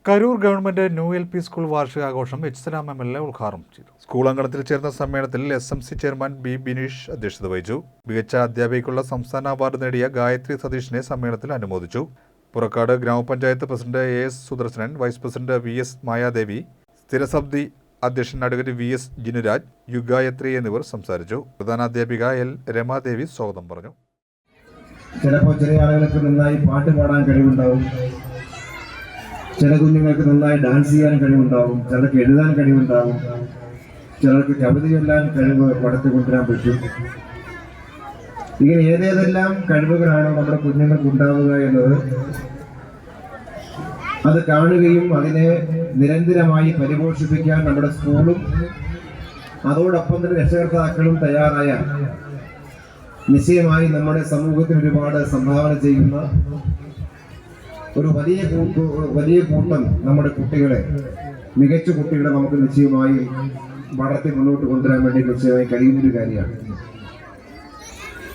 Karur government new LP school വാർഷികാഘോഷം H Salam MLA ഉദ്ഘാടനം ചെയ്തു. സ്കൂൾ അങ്കണത്തിൽ ചേർന്ന സമ്മേളനത്തിൽ SMC ചെയർമാൻ B ബിനീഷ് അധ്യക്ഷത വഹിച്ചു. മികച്ച അധ്യാപികയ്ക്കുള്ള സംസ്ഥാന അവാർഡ് നേടിയ ഗായത്രി സതീഷിനെ സമ്മേളനത്തിൽ അനുമോദിച്ചു. പുറക്കാട് ഗ്രാമപഞ്ചായത്ത് president AS Sudarsanan, vice president VS Mayadevi, സ്ഥിരസമിതി അധ്യക്ഷൻ അഡ്വക്കേറ്റ് VS ജിനുരാജ്, യുഗായത്രി എന്നിവർ സംസാരിച്ചു. പ്രധാനാധ്യാപിക L രമാദേവി സ്വാഗതം പറഞ്ഞു. ചിലപ്പോൾ ചില ആളുകൾക്ക് നന്നായി പാട്ട് പാടാൻ കഴിവുണ്ടാവും, ചില കുഞ്ഞുങ്ങൾക്ക് നന്നായി ഡാൻസ് ചെയ്യാൻ കഴിവുണ്ടാവും, ചിലർക്ക് എഴുതാൻ കഴിവുണ്ടാവും, ചിലർക്ക് കവിത ചൊല്ലാൻ കഴിവ് വളർത്തിക്കൊണ്ടുവരാൻ പറ്റും. ഇങ്ങനെ ഏതേതെല്ലാം കഴിവുകളാണ് നമ്മുടെ കുഞ്ഞുങ്ങൾക്ക് ഉണ്ടാവുക എന്നത് അത് കാണുകയും അതിനെ നിരന്തരമായി പരിപോഷിപ്പിക്കാൻ നമ്മുടെ സ്കൂളും അതോടൊപ്പം തന്നെ രക്ഷകർത്താക്കളും തയ്യാറായ നിശ്ചയമായി നമ്മുടെ സമൂഹത്തിന് ഒരുപാട് സംഭാവന ചെയ്യുന്ന ഒരു വലിയ കൂട്ടം നമ്മുടെ കുട്ടികളെ, മികച്ച കുട്ടികളെ നമുക്ക് നിശ്ചയമായി വളർത്തി മുന്നോട്ട് കൊണ്ടുവരാൻ വേണ്ടി നിശ്ചയമായി കഴിയുന്നൊരു കാര്യമാണ്.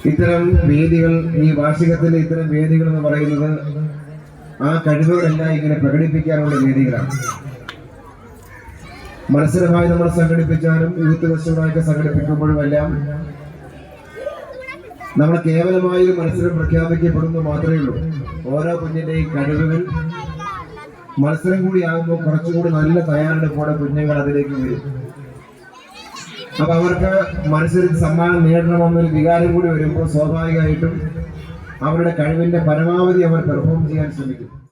ഇത്തരം വേദികൾ, ഈ വാർഷികത്തിലെ ഇത്തരം വേദികൾ എന്ന് പറയുന്നത് ആ കഴിവുകളെല്ലാം ഇങ്ങനെ പ്രകടിപ്പിക്കാനുള്ള വേദികളാണ്. മത്സരമായി നമ്മൾ സംഘടിപ്പിച്ചാലും യൂത്ത് ഫെസ്റ്റിവലായിട്ട് സംഘടിപ്പിക്കുമ്പോഴും എല്ലാം നമ്മൾ കേവലമായി ഒരു മത്സരം പ്രഖ്യാപിക്കപ്പെടുന്നു മാത്രമേ ഉള്ളൂ. ഓരോ കുഞ്ഞിന്റെയും കഴിവുകൾ മത്സരം കൂടി ആകുമ്പോൾ കുറച്ചുകൂടി നല്ല തയ്യാറെടുപ്പോടെ കുഞ്ഞുങ്ങൾ അതിലേക്ക് വരും. അപ്പൊ അവർക്ക് മത്സരിച്ച് സമ്മാനം നേടണമെന്നൊരു വികാരം കൂടി വരുമ്പോൾ സ്വാഭാവികമായിട്ടും അവരുടെ കഴിവിന്റെ പരമാവധി അവർ പെർഫോം ചെയ്യാൻ ശ്രമിക്കും.